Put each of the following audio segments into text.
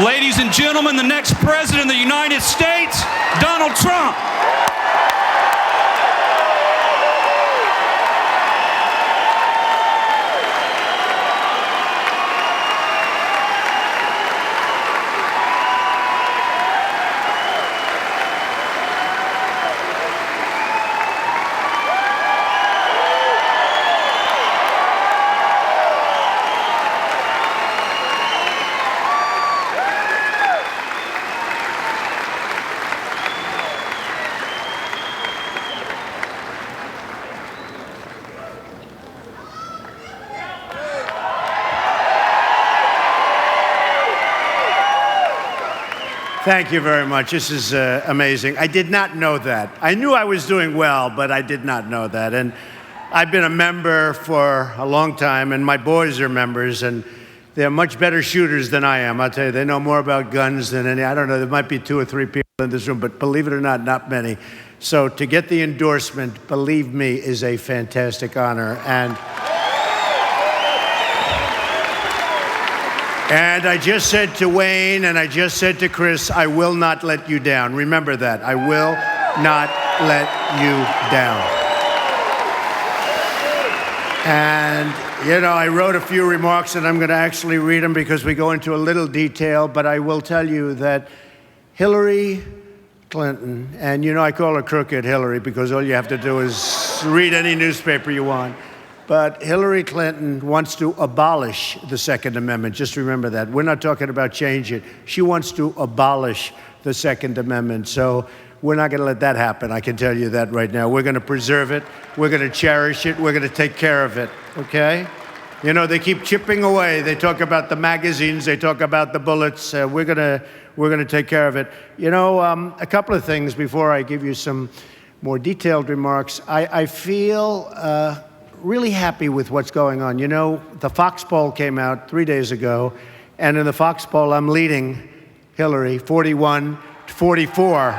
Ladies and gentlemen, the next president of the United States, Donald Trump. Thank you very much. This is amazing. I did not know that. I knew I was doing well, but I did not know that. And I've been a member for a long time, and my boys are members, and they're much better shooters than I am. I'll tell you, they know more about guns than any. I don't know, there might be 2 or 3 people in this room, but believe it or not, not many. So to get the endorsement, believe me, is a fantastic honor. And I just said to Wayne and I just said to Chris, I will not let you down. Remember that. I will not let you down. And, you know, I wrote a few remarks and I'm going to actually read them because we go into a little detail, but I will tell you that Hillary Clinton, and you know I call her Crooked Hillary because all you have to do is read any newspaper you want. But Hillary Clinton wants to abolish the Second Amendment. Just remember that. We're not talking about change it. She wants to abolish the Second Amendment. So we're not going to let that happen. I can tell you that right now. We're going to preserve it. We're going to cherish it. We're going to take care of it. Okay? You know, they keep chipping away. They talk about the magazines. They talk about the bullets. We're going to take care of it. You know, a couple of things before I give you some more detailed remarks. I feel really happy with what's going on. You know, the Fox poll came out 3 days ago, and in the Fox poll, I'm leading Hillary 41 to 44.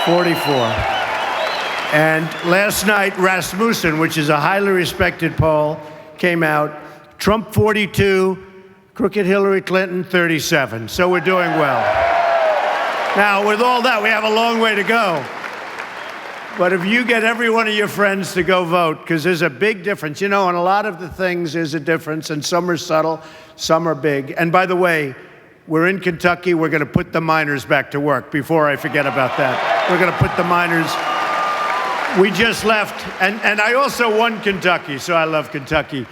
44. And last night, Rasmussen, which is a highly respected poll, came out. Trump 42, Crooked Hillary Clinton 37. So we're doing well. Now, with all that, we have a long way to go. But if you get every one of your friends to go vote, because there's a big difference. You know, on a lot of the things, there's a difference, and some are subtle, some are big. And by the way, we're in Kentucky. We're going to put the miners back to work before I forget about that. We're going to put the miners. We just left, and I also won Kentucky, so I love Kentucky.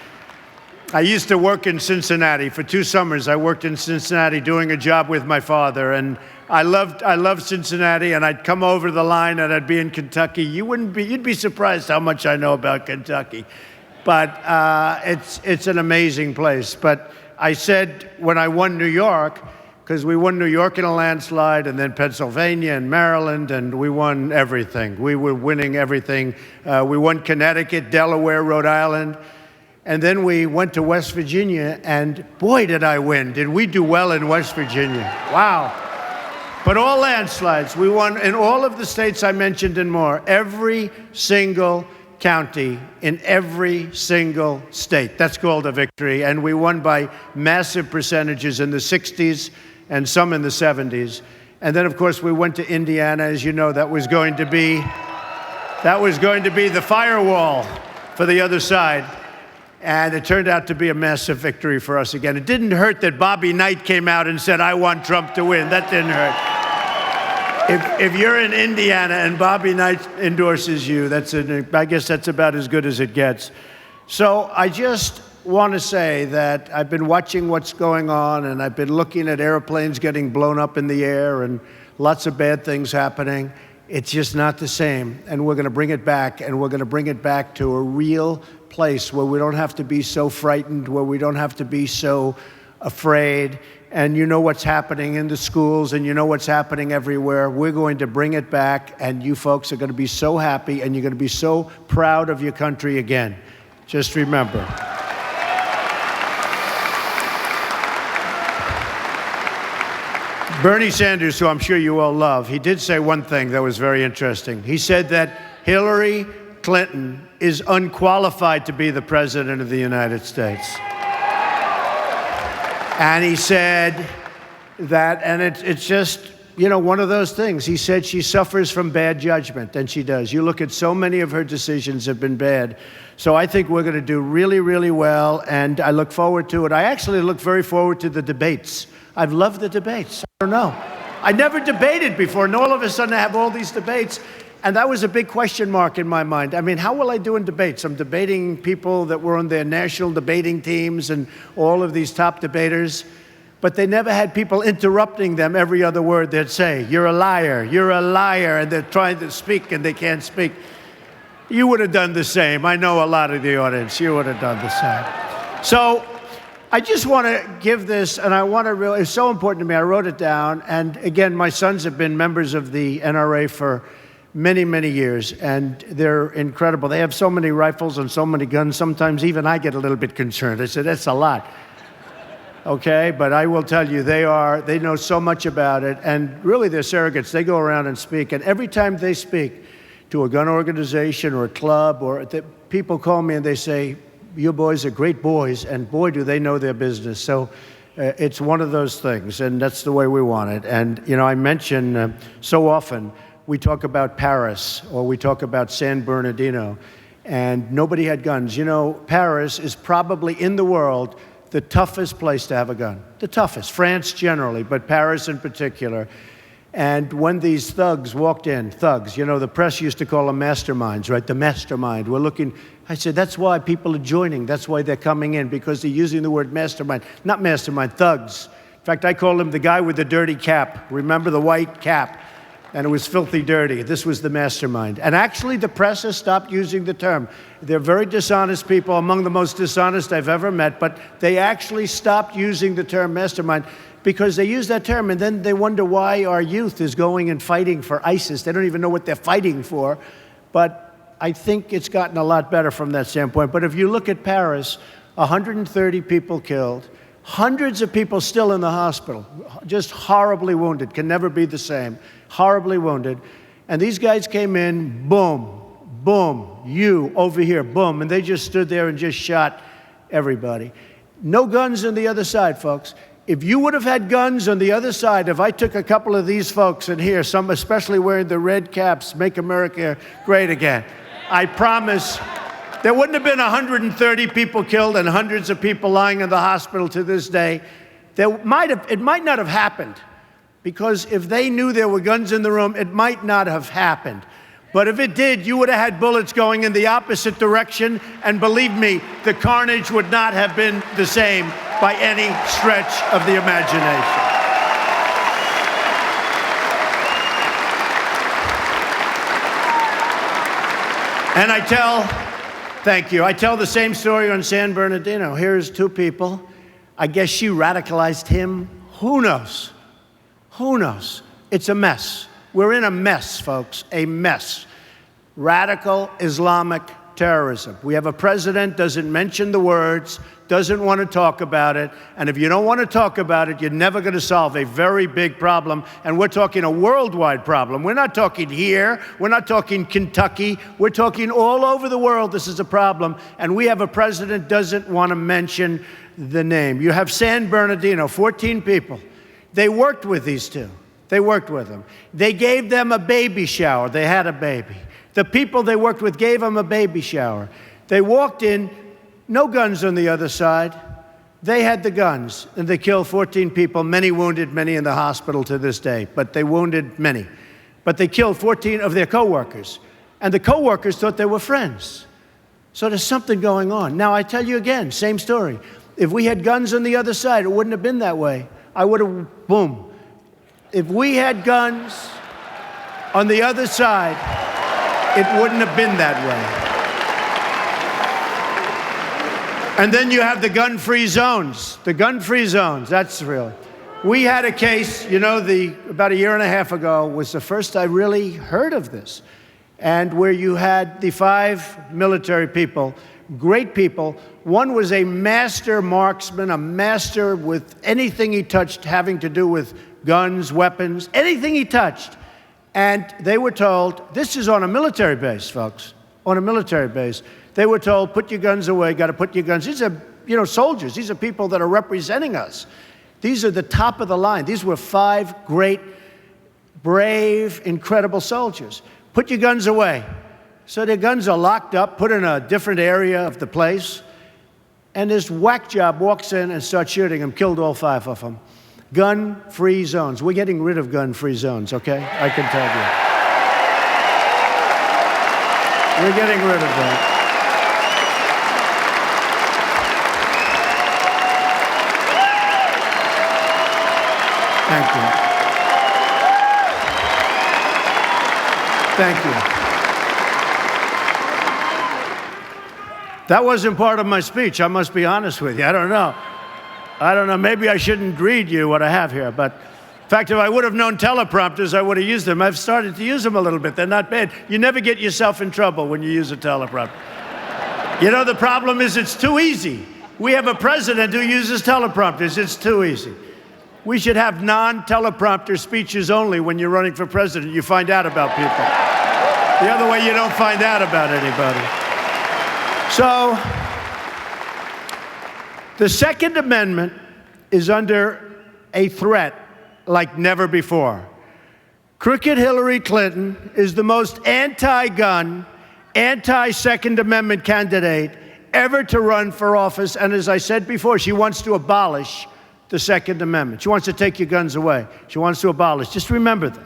I used to work in Cincinnati. For 2 summers, I worked in Cincinnati doing a job with my father, and I loved Cincinnati, and I'd come over the line and I'd be in Kentucky. You'd be surprised how much I know about Kentucky. But it's an amazing place. But I said when I won New York, because we won New York in a landslide, and then Pennsylvania and Maryland, and we won everything. We were winning everything. We won Connecticut, Delaware, Rhode Island. And then we went to West Virginia, and boy, did I win. Did we do well in West Virginia? Wow. But all landslides. We won in all of the states I mentioned and more. Every single county in every single state. That's called a victory. And we won by massive percentages in the 60s and some in the 70s. And then, of course, we went to Indiana. As you know, that was going to be the firewall for the other side. And it turned out to be a massive victory for us again. It didn't hurt that Bobby Knight came out and said, I want Trump to win. That didn't hurt. If you're in Indiana and Bobby Knight endorses you, I guess that's about as good as it gets. So I just want to say that I've been watching what's going on, and I've been looking at airplanes getting blown up in the air and lots of bad things happening. It's just not the same, and we're going to bring it back, and we're going to bring it back to a real place where we don't have to be so frightened, where we don't have to be so afraid. And you know what's happening in the schools, and you know what's happening everywhere. We're going to bring it back, and you folks are going to be so happy, and you're going to be so proud of your country again. Just remember. Bernie Sanders, who I'm sure you all love, he did say one thing that was very interesting. He said that Hillary Clinton is unqualified to be the president of the United States. And he said that, and it's just, you know, one of those things. He said she suffers from bad judgment, and she does. You look at so many of her decisions have been bad. So I think we're going to do really, really well, and I look forward to it. I actually look very forward to the debates. I've loved the debates. I don't know. I never debated before, and all of a sudden I have all these debates, and that was a big question mark in my mind. I mean, how will I do in debates? I'm debating people that were on their national debating teams and all of these top debaters, but they never had people interrupting them every other word they'd say. You're a liar, and they're trying to speak and they can't speak. You would have done the same. I know a lot of the audience, you would have done the same. So I just want to give this, and I want to really, it's so important to me. I wrote it down, and again, my sons have been members of the NRA for many, many years, and they're incredible. They have so many rifles and so many guns, sometimes even I get a little bit concerned. I said, that's a lot. Okay, but I will tell you, they know so much about it, and really they're surrogates. They go around and speak, and every time they speak to a gun organization or a club, people call me and they say, you boys are great boys, and boy, do they know their business. So it's one of those things, and that's the way we want it. And, you know, I mention so often, we talk about Paris, or we talk about San Bernardino, and nobody had guns. You know, Paris is probably in the world the toughest place to have a gun. The toughest. France generally, but Paris in particular. And when these thugs walked in, thugs, you know, the press used to call them masterminds, right? The mastermind. We're looking, I said, that's why people are joining. That's why they're coming in, because they're using the word mastermind. Not mastermind, thugs. In fact, I called him the guy with the dirty cap. Remember the white cap? And it was filthy dirty. This was the mastermind. And actually, the press has stopped using the term. They're very dishonest people, among the most dishonest I've ever met, but they actually stopped using the term mastermind, because they use that term and then they wonder why our youth is going and fighting for ISIS. They don't even know what they're fighting for. But I think it's gotten a lot better from that standpoint. But if you look at Paris, 130 people killed, hundreds of people still in the hospital, just horribly wounded, can never be the same, horribly wounded. And these guys came in, boom, boom, you over here, boom, and they just stood there and just shot everybody. No guns on the other side, folks. If you would have had guns on the other side, if I took a couple of these folks in here, some especially wearing the red caps, Make America Great Again, I promise there wouldn't have been 130 people killed and hundreds of people lying in the hospital to this day. It might not have happened, because if they knew there were guns in the room, it might not have happened. But if it did, you would have had bullets going in the opposite direction, and believe me, the carnage would not have been the same by any stretch of the imagination. And I tell the same story on San Bernardino. Here's two people. I guess she radicalized him. Who knows? Who knows? It's a mess. We're in a mess, folks, a mess. Radical Islamic terrorism. We have a president, doesn't mention the words, doesn't want to talk about it. And if you don't want to talk about it, you're never going to solve a very big problem. And we're talking a worldwide problem. We're not talking here. We're not talking Kentucky. We're talking all over the world. This is a problem. And we have a president doesn't want to mention the name. You have San Bernardino, 14 people. They worked with these two. They worked with them. They gave them a baby shower. They had a baby. The people they worked with gave them a baby shower. They walked in, no guns on the other side. They had the guns, and they killed 14 people, many wounded, many in the hospital to this day, but they wounded many. But they killed 14 of their coworkers, and the coworkers thought they were friends. So there's something going on. Now, I tell you again, same story. If we had guns on the other side, it wouldn't have been that way. I would have, boom. If we had guns on the other side, it wouldn't have been that way. And then you have the gun-free zones. The gun-free zones, that's real. We had a case, you know, about a year and a half ago was the first I really heard of this, and where you had the 5 military people, great people. One was a master marksman, a master with anything he touched having to do with guns, weapons, anything he touched. And they were told, this is on a military base, folks, on a military base. They were told, put your guns away, got to put your guns. These are, you know, soldiers. These are people that are representing us. These are the top of the line. These were 5 great, brave, incredible soldiers. Put your guns away. So their guns are locked up, put in a different area of the place, and this whack job walks in and starts shooting them, killed all 5 of them. Gun-free zones. We're getting rid of gun-free zones, okay? I can tell you. We're getting rid of that. Thank you. Thank you. That wasn't part of my speech. I must be honest with you. I don't know. Maybe I shouldn't read you what I have here. But in fact, if I would have known teleprompters, I would have used them. I've started to use them a little bit. They're not bad. You never get yourself in trouble when you use a teleprompter. You know, the problem is it's too easy. We have a president who uses teleprompters. It's too easy. We should have non-teleprompter speeches only when you're running for president. You find out about people. The other way, you don't find out about anybody. So, the Second Amendment is under a threat like never before. Crooked Hillary Clinton is the most anti-gun, anti-Second Amendment candidate ever to run for office. And as I said before, she wants to abolish the Second Amendment. She wants to take your guns away. She wants to abolish. Just remember that.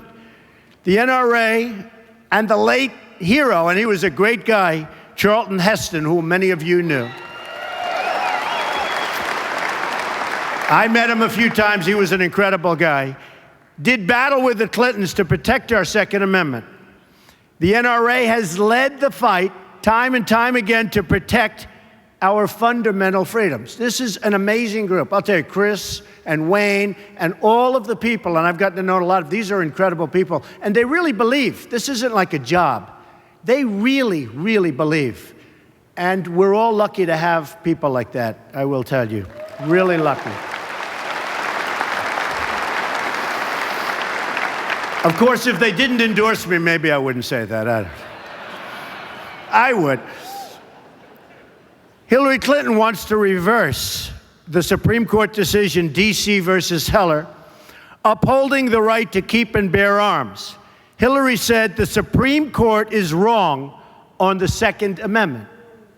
The NRA and the late hero, and he was a great guy, Charlton Heston, who many of you knew. I met him a few times. He was an incredible guy. Did battle with the Clintons to protect our Second Amendment. The NRA has led the fight time and time again to protect our fundamental freedoms. This is an amazing group. I'll tell you, Chris and Wayne and all of the people, and I've gotten to know a lot of these are incredible people, and they really believe. This isn't like a job. They really, really believe. And we're all lucky to have people like that, I will tell you. Really lucky. Of course, if they didn't endorse me, maybe I wouldn't say that. I would. Hillary Clinton wants to reverse the Supreme Court decision, D.C. versus Heller, upholding the right to keep and bear arms. Hillary said the Supreme Court is wrong on the Second Amendment.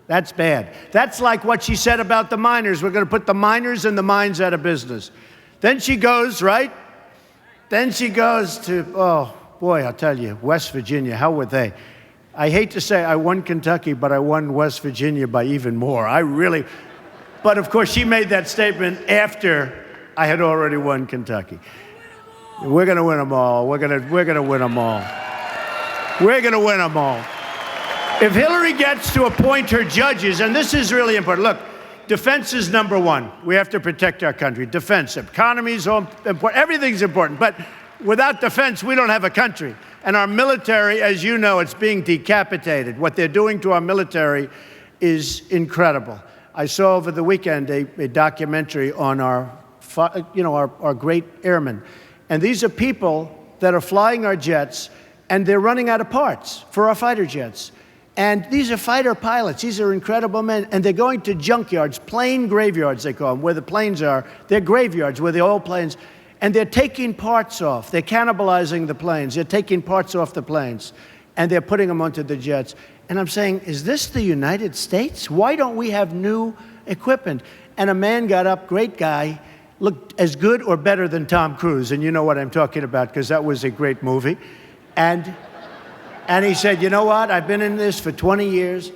That's bad. That's like what she said about the miners. We're going to put the miners and the mines out of business. Then she goes, right? Then she goes to, oh, boy, I'll tell you, West Virginia, how would they? I hate to say I won Kentucky, but I won West Virginia by even more. But of course, she made that statement after I had already won Kentucky. We're going to win them all. We're going to win them all. We're going to win them all. If Hillary gets to appoint her judges, and this is really important. Look, defense is number one. We have to protect our country. Defense, economy is important. Everything's important. But without defense, we don't have a country. And our military, as you know, it's being decapitated. What they're doing to our military is incredible. I saw over the weekend a documentary on our great airmen. And these are people that are flying our jets, and they're running out of parts for our fighter jets. And these are fighter pilots. These are incredible men. And they're going to junkyards, plane graveyards, they call them, where the planes are. They're graveyards where the old planes. And they're taking parts off. They're cannibalizing the planes. They're taking parts off the planes, and they're putting them onto the jets. And I'm saying, is this the United States? Why don't we have new equipment? And a man got up, great guy, looked as good or better than Tom Cruise. And you know what I'm talking about, because that was a great movie. And he said, you know what? I've been in this for 20 years,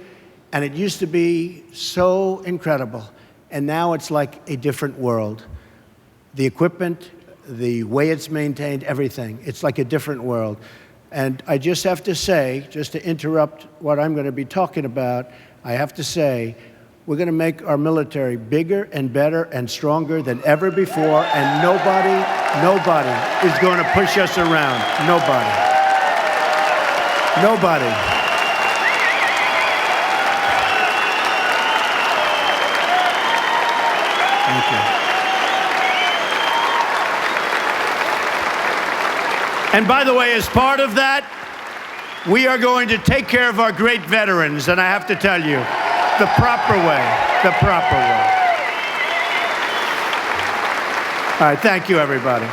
and it used to be so incredible. And now it's like a different world. The equipment, the way it's maintained, everything. It's like a different world. And I just have to say, just to interrupt what I'm going to be talking about, I have to say, we're going to make our military bigger and better and stronger than ever before, and nobody is going to push us around. Nobody. Thank you. And by the way, as part of that, we are going to take care of our great veterans, and I have to tell you, the proper way, the proper way. All right, thank you, everybody.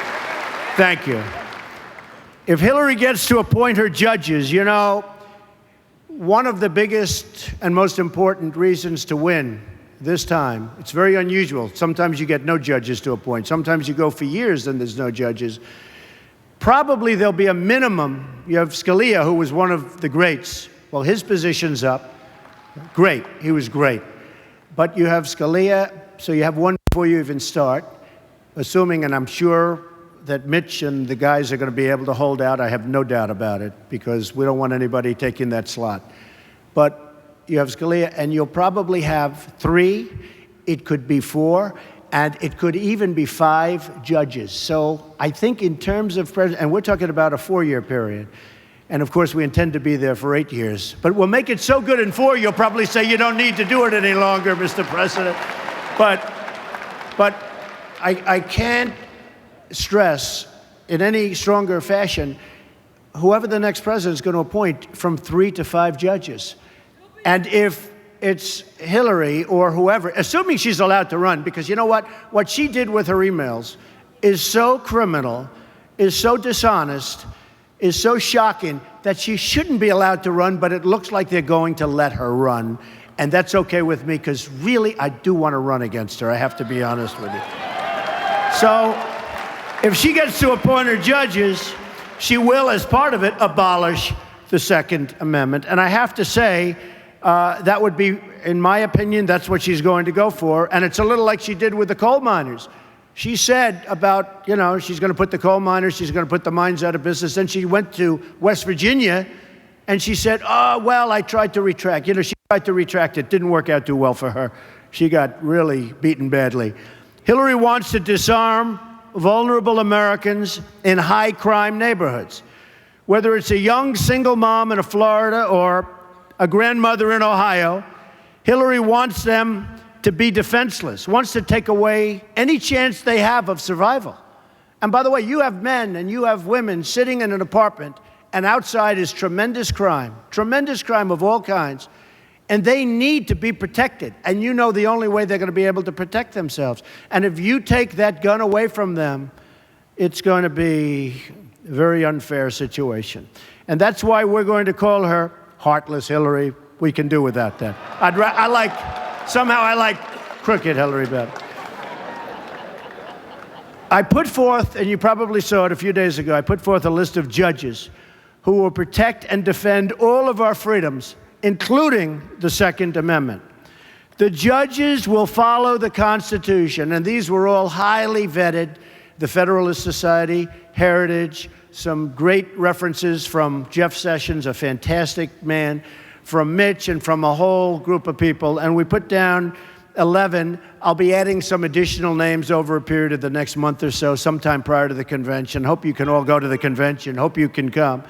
Thank you. If Hillary gets to appoint her judges, you know, one of the biggest and most important reasons to win this time, it's very unusual. Sometimes you get no judges to appoint. Sometimes you go for years and there's no judges. Probably there'll be a minimum. You have Scalia, who was one of the greats. Well, his position's up. Great. He was great. But you have Scalia, so you have one before you even start, assuming, and I'm sure that Mitch and the guys are going to be able to hold out. I have no doubt about it, because we don't want anybody taking that slot. But you have Scalia, and you'll probably have 3. It could be 4, and it could even be 5 judges. So I think in terms of president, and we're talking about a 4-year period, and of course we intend to be there for 8 years. But we'll make it so good in 4, you'll probably say you don't need to do it any longer, Mr. President. But I can't stress in any stronger fashion, whoever the next president is going to appoint, from 3 to 5 judges. And if it's Hillary or whoever, assuming she's allowed to run, because you know what she did with her emails is so criminal, is so dishonest, is so shocking that she shouldn't be allowed to run, but it looks like they're going to let her run. And that's okay with me, because really, I do want to run against her. I have to be honest with you. So if she gets to appoint her judges, she will, as part of it, abolish the Second Amendment. And I have to say, that would be, in my opinion, that's what she's going to go for. And it's a little like she did with the coal miners. She said about, you know, she's going to put the coal miners, she's going to put the mines out of business. Then she went to West Virginia, and she said, oh, well, I tried to retract. You know, she tried to retract. It didn't work out too well for her. She got really beaten badly. Hillary wants to disarm vulnerable Americans in high-crime neighborhoods. Whether it's a young single mom in Florida or a grandmother in Ohio, Hillary wants them to be defenseless, wants to take away any chance they have of survival. And by the way, you have men and you have women sitting in an apartment, and outside is tremendous crime of all kinds, and they need to be protected. And you know the only way they're going to be able to protect themselves. And if you take that gun away from them, it's going to be a very unfair situation. And that's why we're going to call her Heartless Hillary. We can do without that. Somehow I like crooked Hillary better. I put forth, and you probably saw it a few days ago, I put forth a list of judges who will protect and defend all of our freedoms, including the Second Amendment. The judges will follow the Constitution, and these were all highly vetted, the Federalist Society, Heritage, some great references from Jeff Sessions, a fantastic man, from Mitch, and from a whole group of people. And we put down 11. I'll be adding some additional names over a period of the next month or so, sometime prior to the convention. Hope you can all go to the convention. Hope you can come.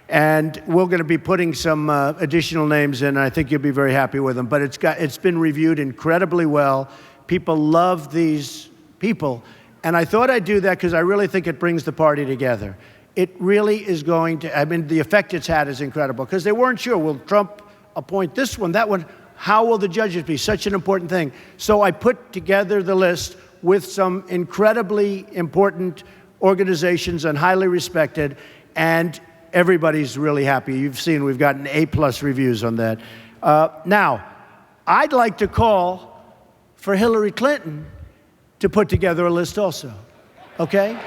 And we're going to be putting some additional names in. I think you'll be very happy with them. But it's been reviewed incredibly well. People love these people. And I thought I'd do that because I really think it brings the party together. It really is going to, I mean, the effect it's had is incredible, because they weren't sure, will Trump appoint this one, that one? How will the judges be? Such an important thing. So I put together the list with some incredibly important organizations and highly respected, and everybody's really happy. You've seen we've gotten A+ reviews on that. Now, I'd like to call for Hillary Clinton to put together a list also, okay?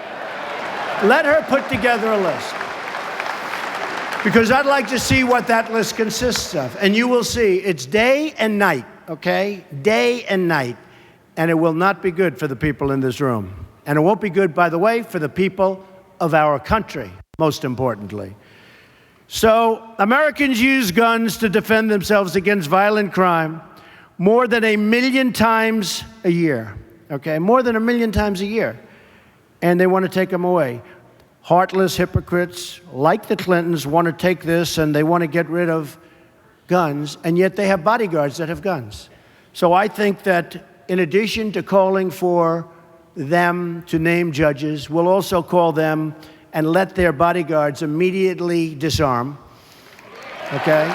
Let her put together a list, because I'd like to see what that list consists of. And you will see it's day and night, okay? Day and night. And it will not be good for the people in this room. And it won't be good, by the way, for the people of our country, most importantly. So Americans use guns to defend themselves against violent crime more than 1 million times a year, okay? More than 1 million times a year. And they want to take them away. Heartless hypocrites like the Clintons want to take this, and they want to get rid of guns, and yet they have bodyguards that have guns. So I think that in addition to calling for them to name judges, we'll also call them and let their bodyguards immediately disarm, okay?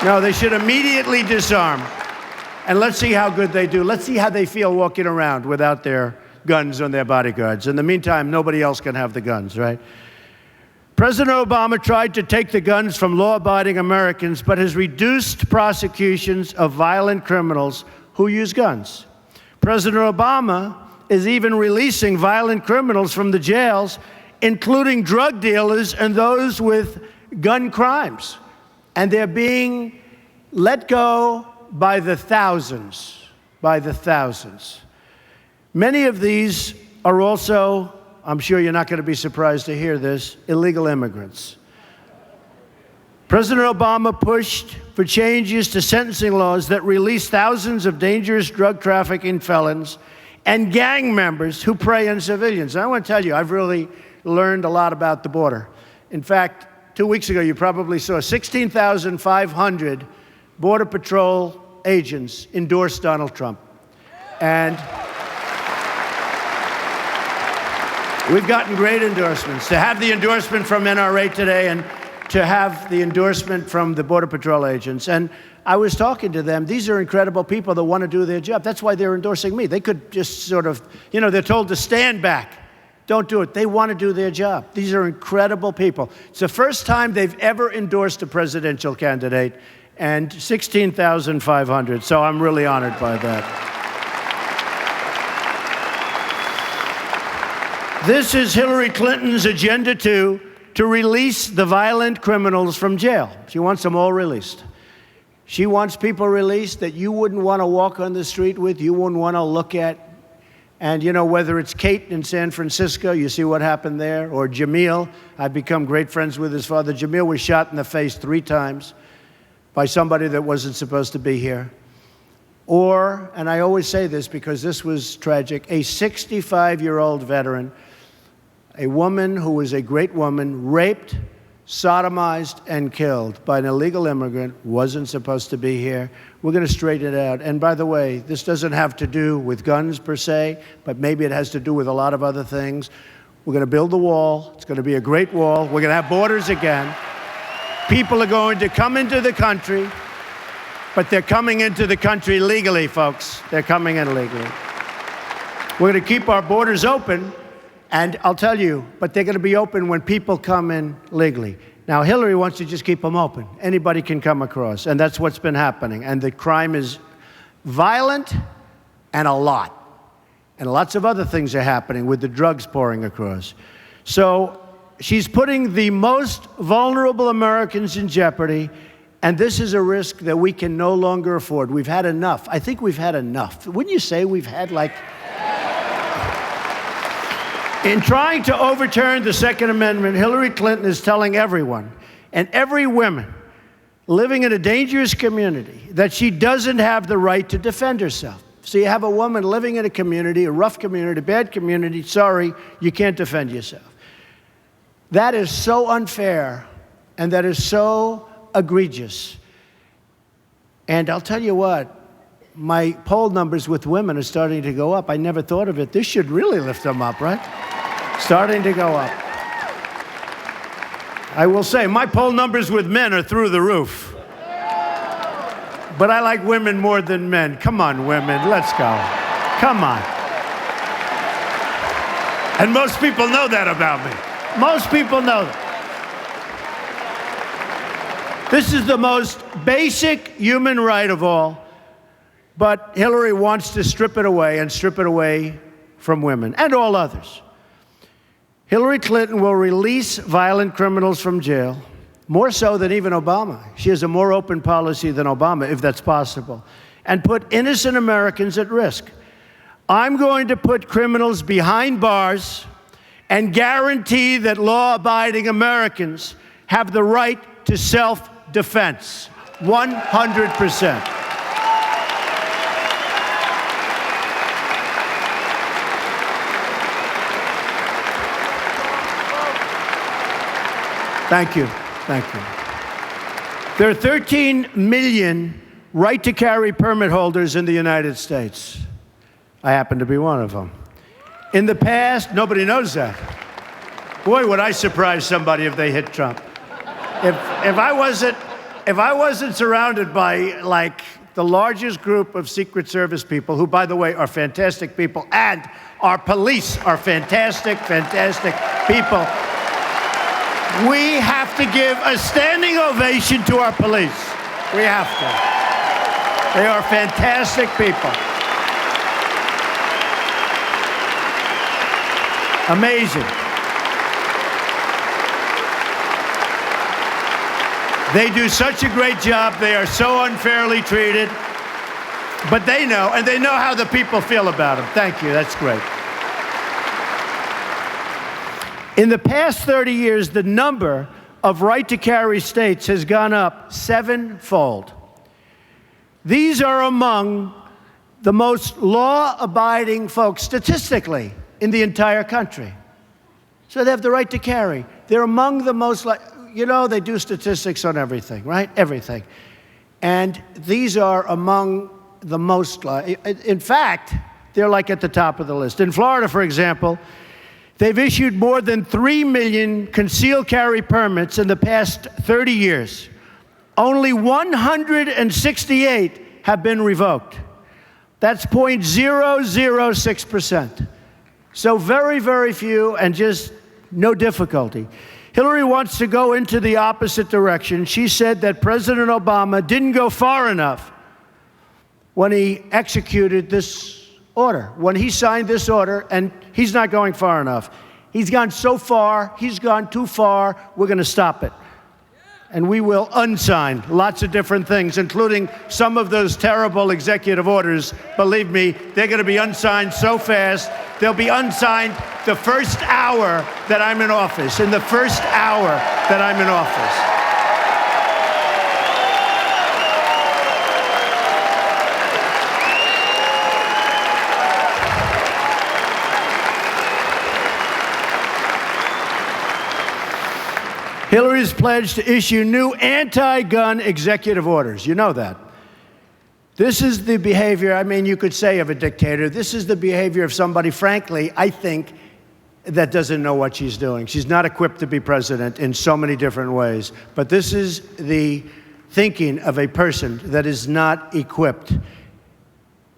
No, they should immediately disarm. And let's see how good they do. Let's see how they feel walking around without their guns and their bodyguards. In the meantime, nobody else can have the guns, right? President Obama tried to take the guns from law-abiding Americans, but has reduced prosecutions of violent criminals who use guns. President Obama is even releasing violent criminals from the jails, including drug dealers and those with gun crimes. And they're being let go by the thousands, Many of these are also, I'm sure you're not going to be surprised to hear this, illegal immigrants. President Obama pushed for changes to sentencing laws that release thousands of dangerous drug trafficking felons and gang members who prey on civilians. And I want to tell you, I've really learned a lot about the border. In fact, 2 weeks ago, you probably saw 16,500 Border Patrol agents endorse Donald Trump. And we've gotten great endorsements. To have the endorsement from NRA today and to have the endorsement from the Border Patrol agents. And I was talking to them. These are incredible people that want to do their job. That's why they're endorsing me. They could just sort of, they're told to stand back. Don't do it. They want to do their job. These are incredible people. It's the first time they've ever endorsed a presidential candidate, and 16,500. So I'm really honored by that. This is Hillary Clinton's agenda to release the violent criminals from jail. She wants them all released. She wants people released that you wouldn't want to walk on the street with, you wouldn't want to look at. And, whether it's Kate in San Francisco, you see what happened there, or Jamil, I've become great friends with his father. Jamil was shot in the face 3 times by somebody that wasn't supposed to be here. Or, and I always say this because this was tragic, a 65-year-old veteran, a woman who was a great woman, raped, sodomized, and killed by an illegal immigrant, wasn't supposed to be here. We're going to straighten it out. And by the way, this doesn't have to do with guns per se, but maybe it has to do with a lot of other things. We're going to build the wall. It's going to be a great wall. We're going to have borders again. People are going to come into the country, but they're coming into the country legally, folks. They're coming in legally. We're going to keep our borders open, and I'll tell you, but they're going to be open when people come in legally. Now, Hillary wants to just keep them open. Anybody can come across, and that's what's been happening. And the crime is violent and a lot. And lots of other things are happening with the drugs pouring across. So she's putting the most vulnerable Americans in jeopardy, and this is a risk that we can no longer afford. We've had enough. I think we've had enough. Wouldn't you say we've had In trying to overturn the Second Amendment, Hillary Clinton is telling everyone, and every woman living in a dangerous community, that she doesn't have the right to defend herself. So you have a woman living in a community, a rough community, bad community, sorry, you can't defend yourself. That is so unfair, and that is so egregious. And I'll tell you what, my poll numbers with women are starting to go up. I never thought of it. This should really lift them up, right? Starting to go up. I will say, my poll numbers with men are through the roof. But I like women more than men. Come on, women, let's go. Come on. And most people know that about me. Most people know that. This is the most basic human right of all, but Hillary wants to strip it away and strip it away from women and all others. Hillary Clinton will release violent criminals from jail, more so than even Obama. She has a more open policy than Obama, if that's possible, and put innocent Americans at risk. I'm going to put criminals behind bars and guarantee that law-abiding Americans have the right to self-defense, 100%. Thank you. Thank you. There are 13 million right-to-carry permit holders in the United States. I happen to be one of them. In the past, nobody knows that. Boy, would I surprise somebody if they hit Trump. If I wasn't surrounded by, like, the largest group of Secret Service people, who, by the way, are fantastic people, and our police are fantastic, fantastic people. We have to give a standing ovation to our police. We have to. They are fantastic people. Amazing. They do such a great job. They are so unfairly treated. But they know, and they know how the people feel about them. Thank you. That's great. In the past 30 years, the number of right-to-carry states has gone up 7-fold. These are among the most law-abiding folks, statistically, in the entire country. So they have the right to carry. They're among the most, you know, they do statistics on everything, right? Everything. And these are among the most, in fact, they're like at the top of the list. In Florida, for example, they've issued more than 3 million concealed carry permits in the past 30 years. Only 168 have been revoked. That's 0.006%. So very, very few, and just no difficulty. Hillary wants to go into the opposite direction. She said that President Obama didn't go far enough when he executed this order, when he signed this order, and he's not going far enough. He's gone so far, he's gone too far, we're going to stop it. And we will unsign lots of different things, including some of those terrible executive orders. Believe me, they're going to be unsigned so fast, they'll be unsigned the first hour that I'm in office, in the first hour that I'm in office. Hillary's pledged to issue new anti-gun executive orders. You know that. This is the behavior, I mean, you could say of a dictator. This is the behavior of somebody, frankly, I think, that doesn't know what she's doing. She's not equipped to be president in so many different ways. But this is the thinking of a person that is not equipped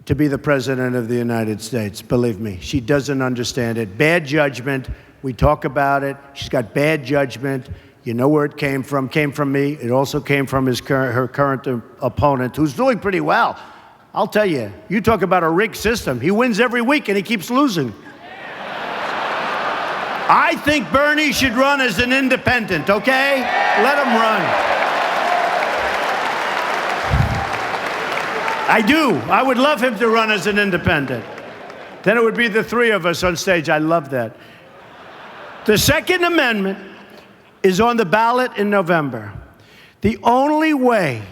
to be the president of the United States. Believe me, she doesn't understand it. Bad judgment. We talk about it. She's got bad judgment. You know where it came from. Came from me. It also came from her current opponent, who's doing pretty well. I'll tell you, you talk about a rigged system. He wins every week, and he keeps losing. I think Bernie should run as an independent, okay? Let him run. I do. I would love him to run as an independent. Then it would be the three of us on stage. I love that. The Second Amendment is on the ballot in November. The only way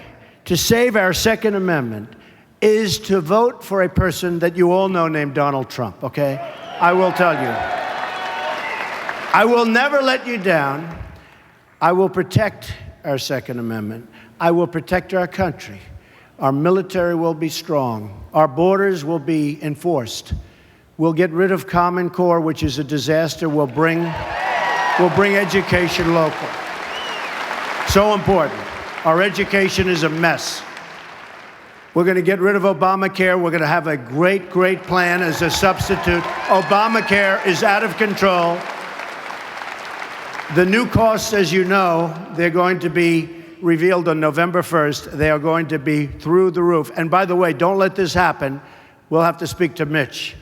to save our Second Amendment is to vote for a person that you all know named Donald Trump, okay? I will tell you. I will never let you down. I will protect our Second Amendment. I will protect our country. Our military will be strong. Our borders will be enforced. We'll get rid of Common Core, which is a disaster. We'll bring education local. So important. Our education is a mess. We're going to get rid of Obamacare. We're going to have a great, great plan as a substitute. Obamacare is out of control. The new costs, as you know, they're going to be revealed on November 1st. They are going to be through the roof. And by the way, don't let this happen. We'll have to speak to Mitch.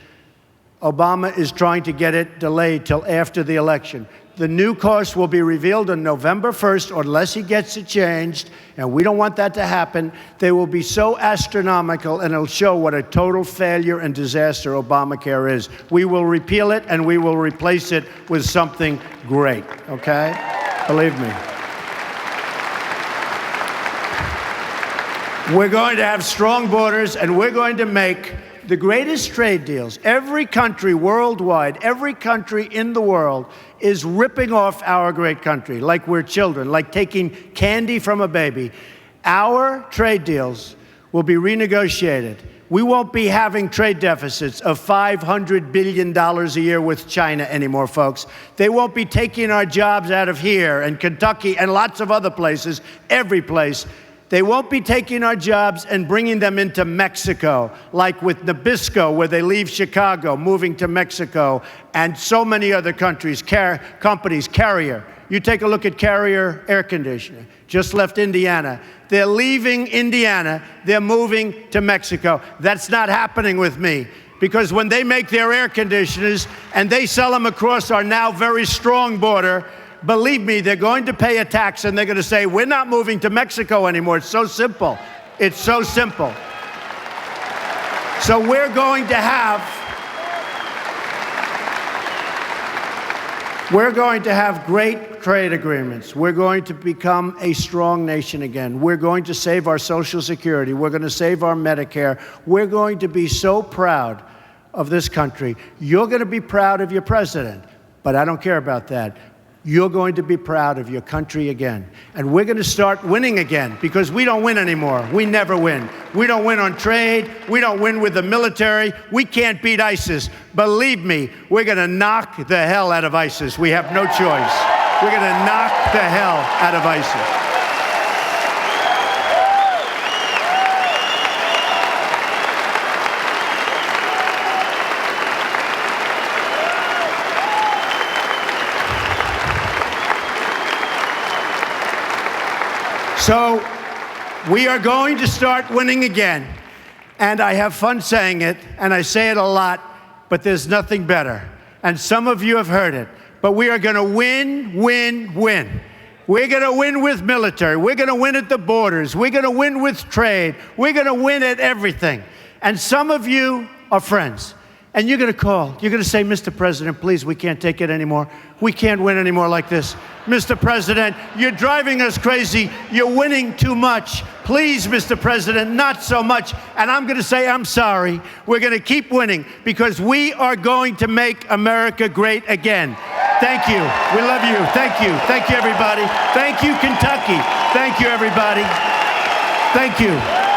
Obama is trying to get it delayed till after the election. The new cost will be revealed on November 1st, unless he gets it changed, and we don't want that to happen. They will be so astronomical, and it'll show what a total failure and disaster Obamacare is. We will repeal it, and we will replace it with something great, okay? Believe me. We're going to have strong borders, and we're going to make the greatest trade deals. Every country worldwide, every country in the world is ripping off our great country like we're children, like taking candy from a baby. Our trade deals will be renegotiated. We won't be having trade deficits of $500 billion a year with China anymore, folks. They won't be taking our jobs out of here and Kentucky and lots of other places, every place. They won't be taking our jobs and bringing them into Mexico, like with Nabisco, where they leave Chicago, moving to Mexico, and so many other countries, companies, Carrier. You take a look at Carrier Air Conditioner, just left Indiana. They're leaving Indiana, they're moving to Mexico. That's not happening with me, because when they make their air conditioners and they sell them across our now very strong border, believe me, they're going to pay a tax and they're going to say, we're not moving to Mexico anymore. It's so simple. It's so simple. So we're going to have great trade agreements. We're going to become a strong nation again. We're going to save our Social Security. We're going to save our Medicare. We're going to be so proud of this country. You're going to be proud of your president, but I don't care about that. You're going to be proud of your country again. And we're going to start winning again, because we don't win anymore. We never win. We don't win on trade. We don't win with the military. We can't beat ISIS. Believe me, we're going to knock the hell out of ISIS. We have no choice. We're going to knock the hell out of ISIS. So we are going to start winning again. And I have fun saying it, and I say it a lot, but there's nothing better. And some of you have heard it. But we are going to win, win, win. We're going to win with military. We're going to win at the borders. We're going to win with trade. We're going to win at everything. And some of you are friends. And you're going to call. You're going to say, Mr. President, please, we can't take it anymore. We can't win anymore like this. Mr. President, you're driving us crazy. You're winning too much. Please, Mr. President, not so much. And I'm going to say, I'm sorry. We're going to keep winning, because we are going to make America great again. Thank you. We love you. Thank you. Thank you, everybody. Thank you, Kentucky. Thank you, everybody. Thank you.